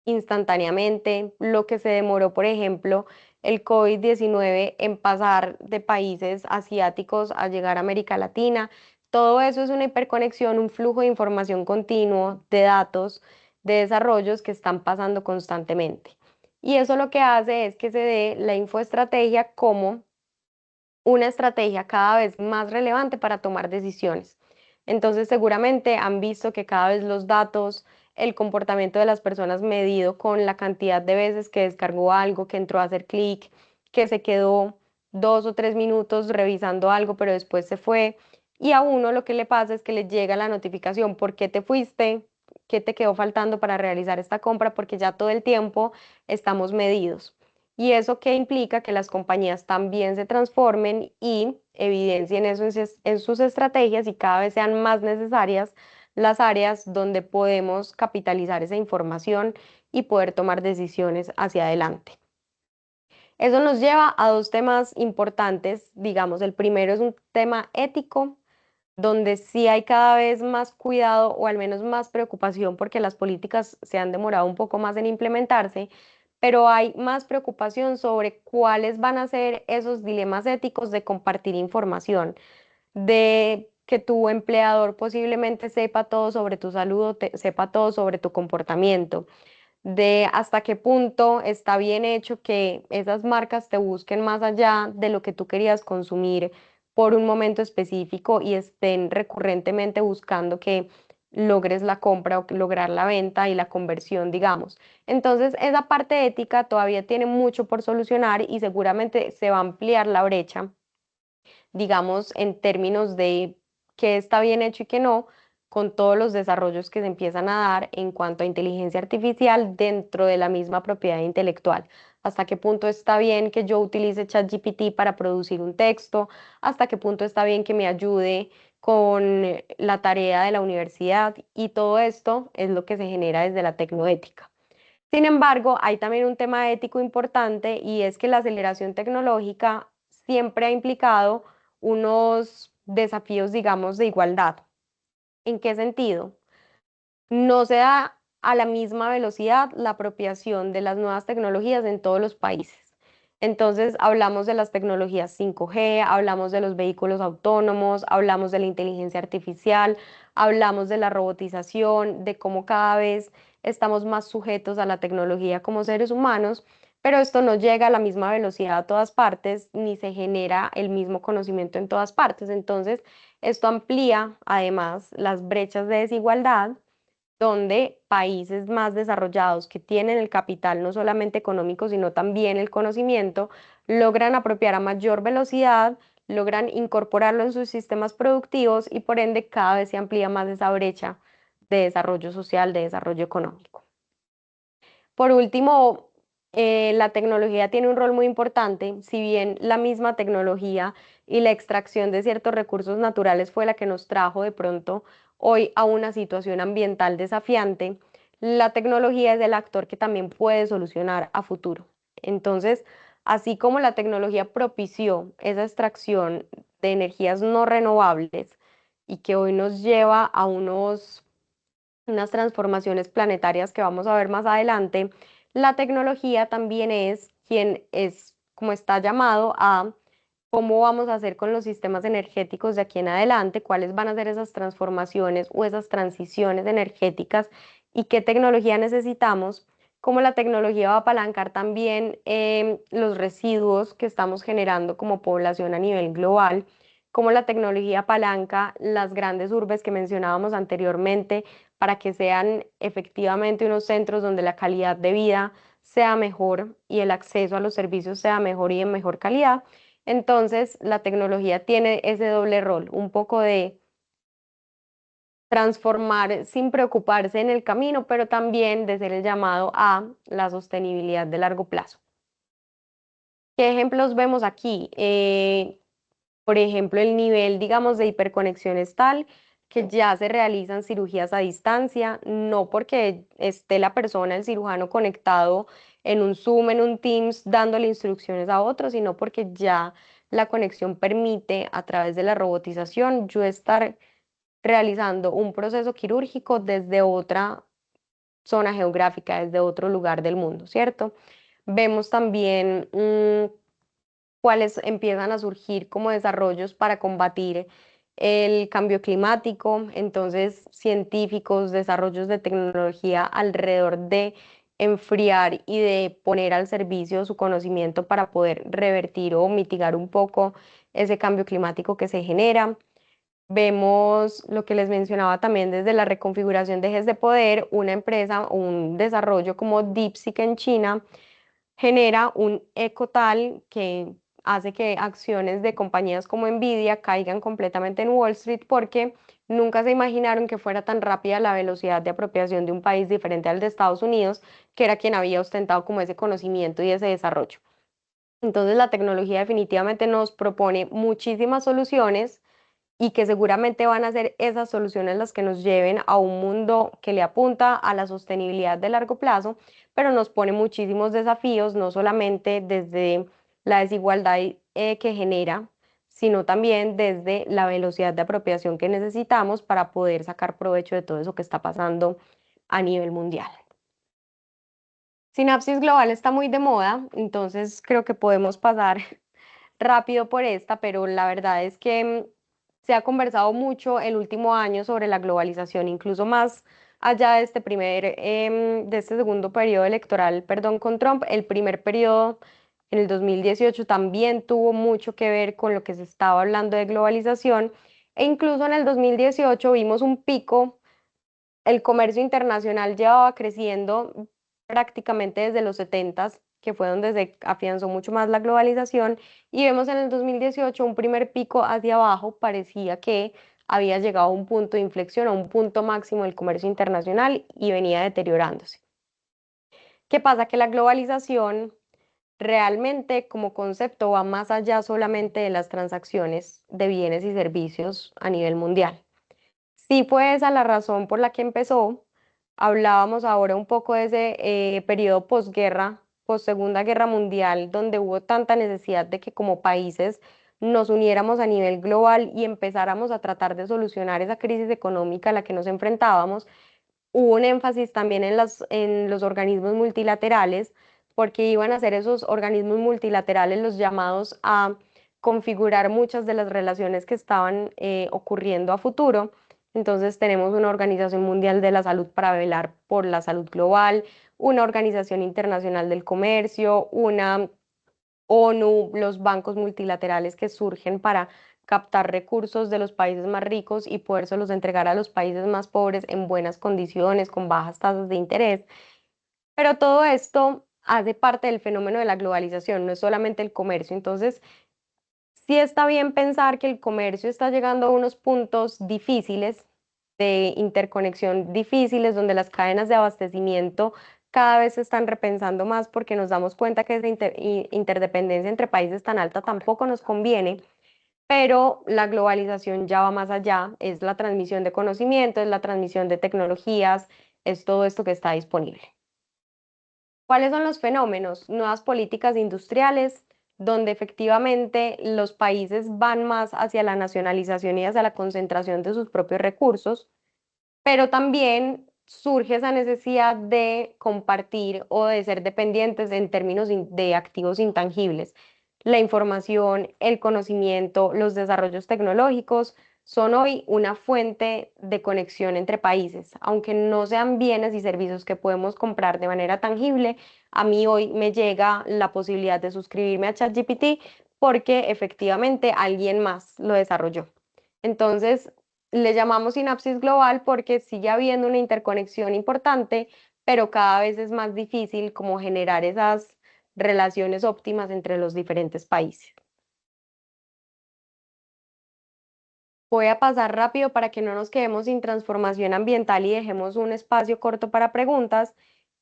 instantáneamente. Lo que se demoró, por ejemplo, el COVID-19 en pasar de países asiáticos a llegar a América Latina. Todo eso es una hiperconexión, un flujo de información continuo, de datos, de desarrollos que están pasando constantemente. Y eso lo que hace es que se dé la infoestrategia como una estrategia cada vez más relevante para tomar decisiones. Entonces, seguramente han visto que cada vez los datos, el comportamiento de las personas medido con la cantidad de veces que descargó algo, que entró a hacer clic, que se quedó 2 o 3 minutos revisando algo, pero después se fue. Y a uno lo que le pasa es que le llega la notificación, ¿por qué te fuiste? ¿Qué te quedó faltando para realizar esta compra? Porque ya todo el tiempo estamos medidos. ¿Y eso qué implica? Que las compañías también se transformen y evidencien eso en sus estrategias y cada vez sean más necesarias las áreas donde podemos capitalizar esa información y poder tomar decisiones hacia adelante. Eso nos lleva a dos temas importantes, digamos, el primero es un tema ético, donde sí hay cada vez más cuidado o al menos más preocupación porque las políticas se han demorado un poco más en implementarse, pero hay más preocupación sobre cuáles van a ser esos dilemas éticos de compartir información, de que tu empleador posiblemente sepa todo sobre tu salud o sepa todo sobre tu comportamiento, de hasta qué punto está bien hecho que esas marcas te busquen más allá de lo que tú querías consumir por un momento específico y estén recurrentemente buscando que logres la compra o que lograr la venta y la conversión, digamos. Entonces, esa parte ética todavía tiene mucho por solucionar y seguramente se va a ampliar la brecha, digamos, en términos de qué está bien hecho y qué no, con todos los desarrollos que se empiezan a dar en cuanto a inteligencia artificial dentro de la misma propiedad intelectual. Hasta qué punto está bien que yo utilice ChatGPT para producir un texto, hasta qué punto está bien que me ayude con la tarea de la universidad y todo esto es lo que se genera desde la tecnoética. Sin embargo, hay también un tema ético importante y es que la aceleración tecnológica siempre ha implicado unos desafíos, digamos, de igualdad. ¿En qué sentido? No se da a la misma velocidad la apropiación de las nuevas tecnologías en todos los países. Entonces, hablamos de las tecnologías 5G, hablamos de los vehículos autónomos, hablamos de la inteligencia artificial, hablamos de la robotización, de cómo cada vez estamos más sujetos a la tecnología como seres humanos, pero esto no llega a la misma velocidad a todas partes ni se genera el mismo conocimiento en todas partes. Entonces, esto amplía además las brechas de desigualdad donde países más desarrollados que tienen el capital no solamente económico, sino también el conocimiento, logran apropiar a mayor velocidad, logran incorporarlo en sus sistemas productivos y por ende cada vez se amplía más esa brecha de desarrollo social, de desarrollo económico. Por último, la tecnología tiene un rol muy importante, si bien la misma tecnología y la extracción de ciertos recursos naturales fue la que nos trajo de pronto hoy a una situación ambiental desafiante, la tecnología es el actor que también puede solucionar a futuro. Entonces, así como la tecnología propició esa extracción de energías no renovables y que hoy nos lleva a unas transformaciones planetarias que vamos a ver más adelante, la tecnología también es quien es, como está llamado a cómo vamos a hacer con los sistemas energéticos de aquí en adelante, cuáles van a ser esas transformaciones o esas transiciones energéticas y qué tecnología necesitamos, cómo la tecnología va a apalancar también los residuos que estamos generando como población a nivel global, cómo la tecnología apalanca las grandes urbes que mencionábamos anteriormente para que sean efectivamente unos centros donde la calidad de vida sea mejor y el acceso a los servicios sea mejor y en mejor calidad. Entonces, la tecnología tiene ese doble rol, un poco de transformar sin preocuparse en el camino, pero también de ser el llamado a la sostenibilidad de largo plazo. ¿Qué ejemplos vemos aquí? Por ejemplo, el nivel, digamos, de hiperconexión es tal que ya se realizan cirugías a distancia, no porque esté la persona, el cirujano, conectado en un Zoom, en un Teams, dándole instrucciones a otro, sino porque ya la conexión permite, a través de la robotización, yo estar realizando un proceso quirúrgico desde otra zona geográfica, desde otro lugar del mundo, ¿cierto? Vemos también cuáles empiezan a surgir como desarrollos para combatir el cambio climático, entonces científicos, desarrollos de tecnología alrededor de enfriar y de poner al servicio su conocimiento para poder revertir o mitigar un poco ese cambio climático que se genera. Vemos lo que les mencionaba también desde la reconfiguración de ejes de poder, una empresa o un desarrollo como DeepSeek en China genera un eco tal que hace que acciones de compañías como Nvidia caigan completamente en Wall Street porque nunca se imaginaron que fuera tan rápida la velocidad de apropiación de un país diferente al de Estados Unidos, que era quien había ostentado como ese conocimiento y ese desarrollo. Entonces la tecnología definitivamente nos propone muchísimas soluciones y que seguramente van a ser esas soluciones las que nos lleven a un mundo que le apunta a la sostenibilidad de largo plazo, pero nos pone muchísimos desafíos, no solamente desde la desigualdad que genera, sino también desde la velocidad de apropiación que necesitamos para poder sacar provecho de todo eso que está pasando a nivel mundial. Sinapsis global está muy de moda, entonces creo que podemos pasar rápido por esta, pero la verdad es que se ha conversado mucho el último año sobre la globalización, incluso más allá de de este segundo periodo electoral, perdón, con Trump. El primer periodo en el 2018 también tuvo mucho que ver con lo que se estaba hablando de globalización, e incluso en el 2018 vimos un pico. El comercio internacional llevaba creciendo prácticamente desde los 70, que fue donde se afianzó mucho más la globalización, y vemos en el 2018 un primer pico hacia abajo. Parecía que había llegado a un punto de inflexión, a un punto máximo del comercio internacional, y venía deteriorándose. ¿Qué pasa? Que la globalización realmente como concepto va más allá solamente de las transacciones de bienes y servicios a nivel mundial. Sí fue esa la razón por la que empezó. Hablábamos ahora un poco de ese periodo posguerra, post Segunda Guerra Mundial, donde hubo tanta necesidad de que como países nos uniéramos a nivel global y empezáramos a tratar de solucionar esa crisis económica a la que nos enfrentábamos. Hubo un énfasis también en los organismos multilaterales, porque iban a ser esos organismos multilaterales los llamados a configurar muchas de las relaciones que estaban ocurriendo a futuro. Entonces tenemos una Organización Mundial de la Salud para velar por la salud global, una Organización Internacional del Comercio, una ONU, los bancos multilaterales que surgen para captar recursos de los países más ricos y podérselos entregar a los países más pobres en buenas condiciones, con bajas tasas de interés. Pero todo esto hace parte del fenómeno de la globalización, no es solamente el comercio. Entonces, sí está bien pensar que el comercio está llegando a unos puntos difíciles de interconexión difíciles, donde las cadenas de abastecimiento cada vez se están repensando más porque nos damos cuenta que esa interdependencia entre países tan alta tampoco nos conviene, pero la globalización ya va más allá, es la transmisión de conocimiento, es la transmisión de tecnologías, es todo esto que está disponible. ¿Cuáles son los fenómenos? Nuevas políticas industriales, donde efectivamente los países van más hacia la nacionalización y hacia la concentración de sus propios recursos, pero también surge esa necesidad de compartir o de ser dependientes en términos de activos intangibles. La información, el conocimiento, los desarrollos tecnológicos son hoy una fuente de conexión entre países. Aunque no sean bienes y servicios que podemos comprar de manera tangible, a mí hoy me llega la posibilidad de suscribirme a ChatGPT porque efectivamente alguien más lo desarrolló. Entonces, le llamamos sinapsis global porque sigue habiendo una interconexión importante, pero cada vez es más difícil como generar esas relaciones óptimas entre los diferentes países. Voy a pasar rápido para que no nos quedemos sin transformación ambiental y dejemos un espacio corto para preguntas.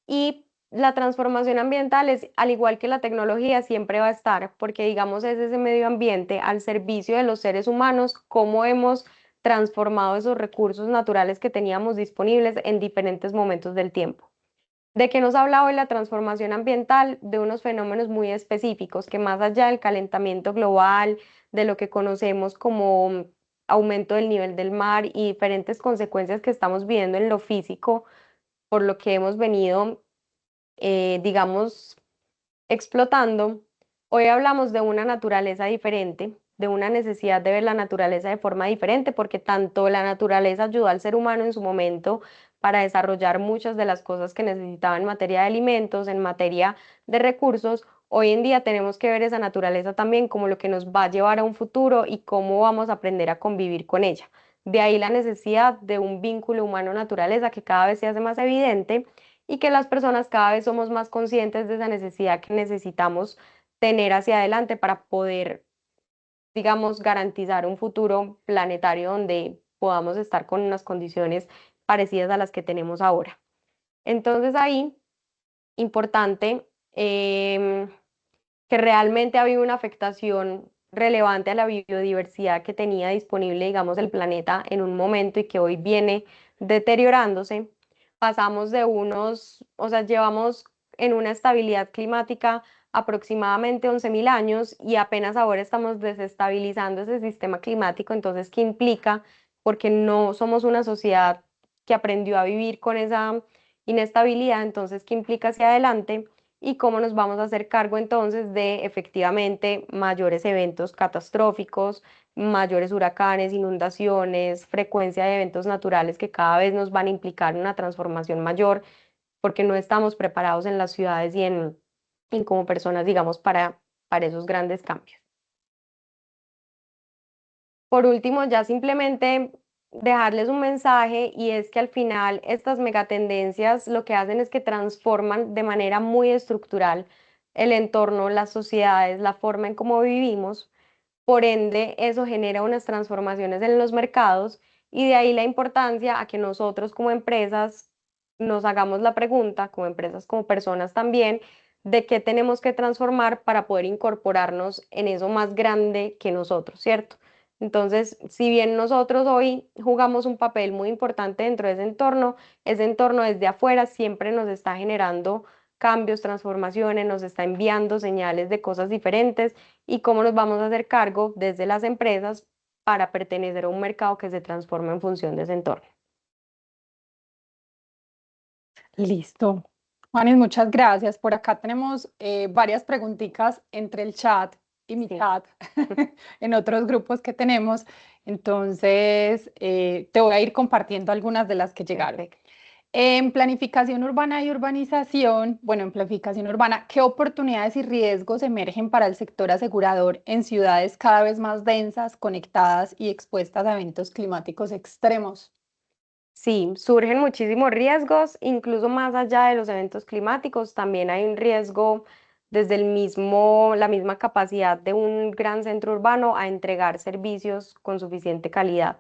Y la transformación ambiental es, al igual que la tecnología, siempre va a estar, porque digamos es ese medio ambiente al servicio de los seres humanos, cómo hemos transformado esos recursos naturales que teníamos disponibles en diferentes momentos del tiempo. ¿De qué nos habla hoy la transformación ambiental? De unos fenómenos muy específicos que, más allá del calentamiento global, de lo que conocemos como aumento del nivel del mar y diferentes consecuencias que estamos viendo en lo físico, por lo que hemos venido, digamos, explotando, hoy hablamos de una naturaleza diferente, de una necesidad de ver la naturaleza de forma diferente, porque tanto la naturaleza ayudó al ser humano en su momento para desarrollar muchas de las cosas que necesitaba en materia de alimentos, en materia de recursos. Hoy en día tenemos que ver esa naturaleza también como lo que nos va a llevar a un futuro y cómo vamos a aprender a convivir con ella. De ahí la necesidad de un vínculo humano-naturaleza que cada vez se hace más evidente y que las personas cada vez somos más conscientes de esa necesidad que necesitamos tener hacia adelante para poder, digamos, garantizar un futuro planetario donde podamos estar con unas condiciones parecidas a las que tenemos ahora. Entonces ahí, importante, que realmente había una afectación relevante a la biodiversidad que tenía disponible, digamos, el planeta en un momento y que hoy viene deteriorándose. Pasamos de o sea, llevamos en una estabilidad climática aproximadamente 11.000 años y apenas ahora estamos desestabilizando ese sistema climático. Entonces, ¿qué implica? Porque no somos una sociedad que aprendió a vivir con esa inestabilidad. Entonces, ¿qué implica hacia adelante? Y cómo nos vamos a hacer cargo entonces de efectivamente mayores eventos catastróficos, mayores huracanes, inundaciones, frecuencia de eventos naturales que cada vez nos van a implicar una transformación mayor, porque no estamos preparados en las ciudades y como personas, digamos, para esos grandes cambios. Por último, ya simplemente dejarles un mensaje y es que al final estas megatendencias lo que hacen es que transforman de manera muy estructural el entorno, las sociedades, la forma en cómo vivimos. Por ende, eso genera unas transformaciones en los mercados y de ahí la importancia a que nosotros como empresas nos hagamos la pregunta, como empresas, como personas también, de qué tenemos que transformar para poder incorporarnos en eso más grande que nosotros, ¿cierto? Entonces, si bien nosotros hoy jugamos un papel muy importante dentro de ese entorno desde afuera siempre nos está generando cambios, transformaciones, nos está enviando señales de cosas diferentes y cómo nos vamos a hacer cargo desde las empresas para pertenecer a un mercado que se transforma en función de ese entorno. Listo. Juanes, muchas gracias. Por acá tenemos varias preguntitas entre el chat y mi Sí, chat en otros grupos que tenemos. Entonces, te voy a ir compartiendo algunas de las que llegaron. perfecto. En planificación urbana y urbanización, bueno, en planificación urbana, ¿qué oportunidades y riesgos emergen para el sector asegurador en ciudades cada vez más densas, conectadas y expuestas a eventos climáticos extremos? Sí, surgen muchísimos riesgos, incluso más allá de los eventos climáticos, también hay un riesgo desde la misma capacidad de un gran centro urbano a entregar servicios con suficiente calidad.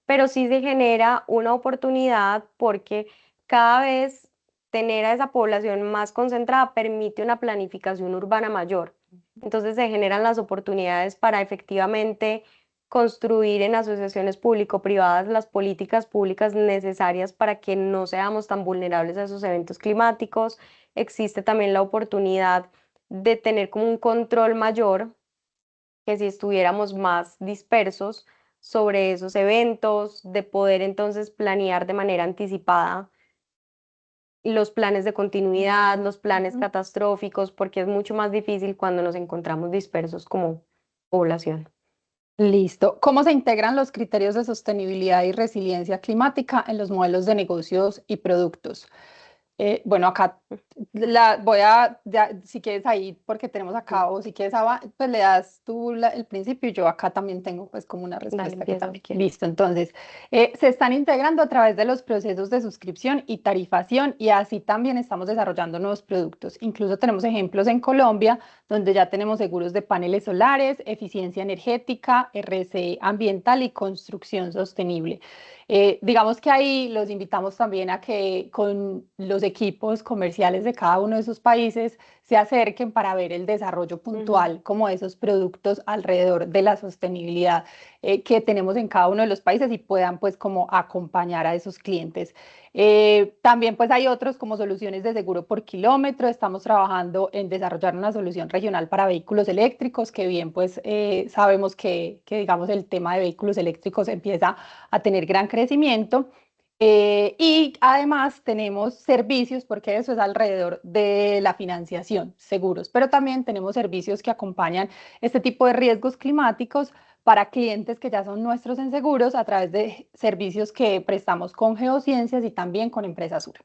Pero sí se genera una oportunidad porque cada vez tener a esa población más concentrada permite una planificación urbana mayor. Entonces se generan las oportunidades para efectivamente construir en asociaciones público-privadas las políticas públicas necesarias para que no seamos tan vulnerables a esos eventos climáticos. Existe también la oportunidad de tener como un control mayor, que si estuviéramos más dispersos sobre esos eventos, de poder entonces planear de manera anticipada los planes de continuidad, los planes Ujú. catastróficos, porque es mucho más difícil cuando nos encontramos dispersos como población. Listo. ¿Cómo se integran los criterios de sostenibilidad y resiliencia climática en los modelos de negocios y productos? Bueno, acá voy si quieres ahí, porque tenemos Sí. acá, o si quieres, pues le das tú el principio y yo acá también tengo pues como una Dale, respuesta que empieza si también. quieres. Listo, entonces, se están integrando a través de los procesos de suscripción y tarifación y así también estamos desarrollando nuevos productos. Incluso tenemos ejemplos en Colombia donde ya tenemos seguros de paneles solares, eficiencia energética, RC ambiental y construcción sostenible. Digamos que ahí los invitamos también a que con los equipos comerciales de cada uno de esos países se acerquen para ver el desarrollo Ujú. puntual como de esos productos alrededor de la sostenibilidad que tenemos en cada uno de los países y puedan pues como acompañar a esos clientes. También pues hay otros como soluciones de seguro por kilómetro. Estamos trabajando en desarrollar una solución regional para vehículos eléctricos, que bien pues sabemos que digamos el tema de vehículos eléctricos empieza a tener gran crecimiento. Y además tenemos servicios, porque eso es alrededor de la financiación, seguros, pero también tenemos servicios que acompañan este tipo de riesgos climáticos para clientes que ya son nuestros en seguros a través de servicios que prestamos con Geociencias y también con Empresa Sura.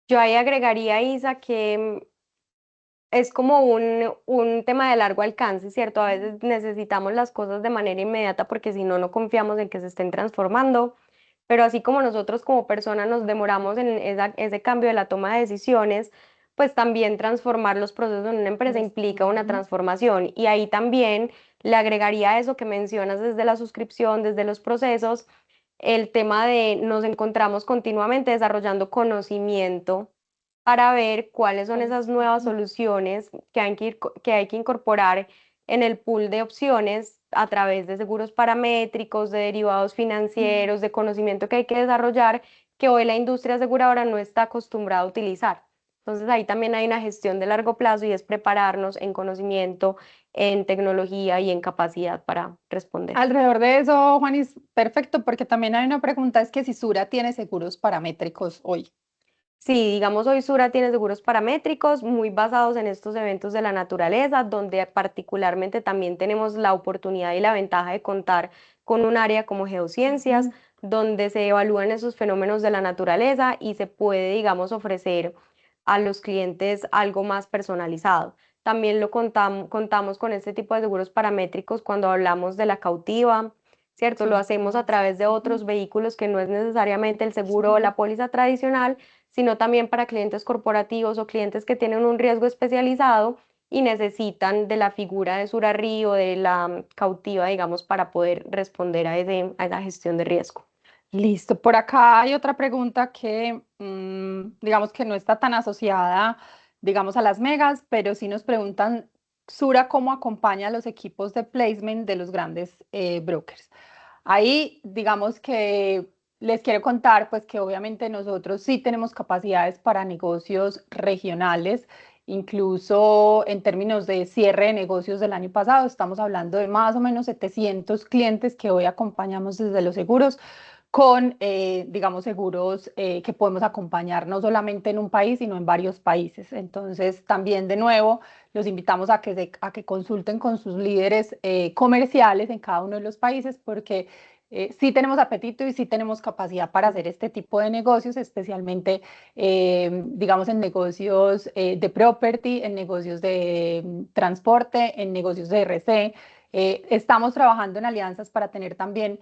Yo ahí agregaría, Isa, que es como un tema de largo alcance, ¿cierto? A veces necesitamos las cosas de manera inmediata porque si no, no confiamos en que se estén transformando, pero así como nosotros como personas nos demoramos en ese cambio de la toma de decisiones, pues también transformar los procesos en una empresa implica una transformación. Y ahí también le agregaría eso que mencionas desde la suscripción, desde los procesos, el tema de nos encontramos continuamente desarrollando conocimiento para ver cuáles son esas nuevas soluciones que hay que incorporar en el pool de opciones a través de seguros paramétricos, de derivados financieros, de conocimiento que hay que desarrollar, que hoy la industria aseguradora no está acostumbrada a utilizar. Entonces ahí también hay una gestión de largo plazo y es prepararnos en conocimiento, en tecnología y en capacidad para responder. Alrededor de eso, Juan, es perfecto, porque también hay una pregunta, es que si Sura tiene seguros paramétricos hoy. Sí, digamos, hoy Sura tiene seguros paramétricos muy basados en estos eventos de la naturaleza, donde particularmente también tenemos la oportunidad y la ventaja de contar con un área como geociencias, donde se evalúan esos fenómenos de la naturaleza y se puede, digamos, ofrecer a los clientes algo más personalizado. También contamos con este tipo de seguros paramétricos cuando hablamos de la cautiva, ¿cierto? Lo Sí. hacemos a través de otros vehículos que no es necesariamente el seguro o la póliza tradicional, sino también para clientes corporativos o clientes que tienen un riesgo especializado y necesitan de la figura de Surarrí o de la cautiva, digamos, para poder responder a esa gestión de riesgo. Listo. Por acá hay otra pregunta que, digamos que no está tan asociada, digamos, a las megas, pero sí nos preguntan, Sura, ¿cómo acompaña a los equipos de placement de los grandes brokers? Ahí, digamos que les quiero contar, pues que obviamente nosotros sí tenemos capacidades para negocios regionales, incluso en términos de cierre de negocios del año pasado, estamos hablando de más o menos 700 clientes que hoy acompañamos desde los seguros con, digamos, seguros que podemos acompañar no solamente en un país, sino en varios países. Entonces, también de nuevo, los invitamos a que consulten con sus líderes comerciales en cada uno de los países, porque sí tenemos apetito y sí tenemos capacidad para hacer este tipo de negocios, especialmente, digamos, en negocios de property, en negocios de transporte, en negocios de RC. Estamos trabajando en alianzas para tener también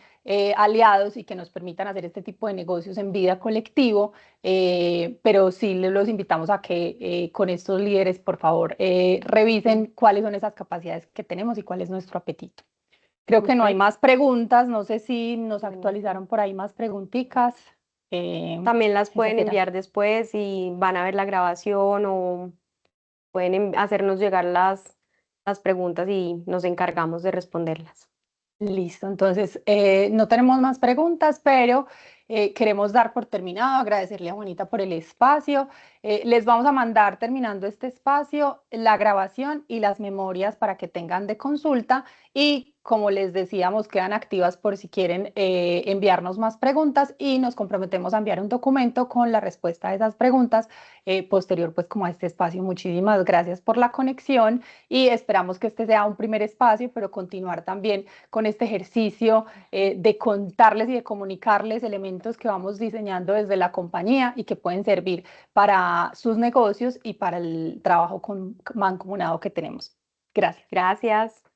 aliados y que nos permitan hacer este tipo de negocios en vida colectivo, pero sí los invitamos a que con estos líderes, por favor, revisen cuáles son esas capacidades que tenemos y cuál es nuestro apetito. Creo que no hay más preguntas, no sé si nos actualizaron por ahí más preguntitas. También las Esas pueden eran. enviar después y van a ver la grabación o pueden hacernos llegar las preguntas y nos encargamos de responderlas. Listo, entonces no tenemos más preguntas, pero queremos dar por terminado, agradecerle a Juanita por el espacio. Les vamos a mandar, terminando este espacio, la grabación y las memorias para que tengan de consulta y, como les decíamos, quedan activas por si quieren enviarnos más preguntas y nos comprometemos a enviar un documento con la respuesta a esas preguntas posterior, pues como a este espacio. Muchísimas gracias por la conexión y esperamos que este sea un primer espacio, pero continuar también con este ejercicio de contarles y de comunicarles elementos que vamos diseñando desde la compañía y que pueden servir para sus negocios y para el trabajo mancomunado que tenemos. Gracias. Gracias.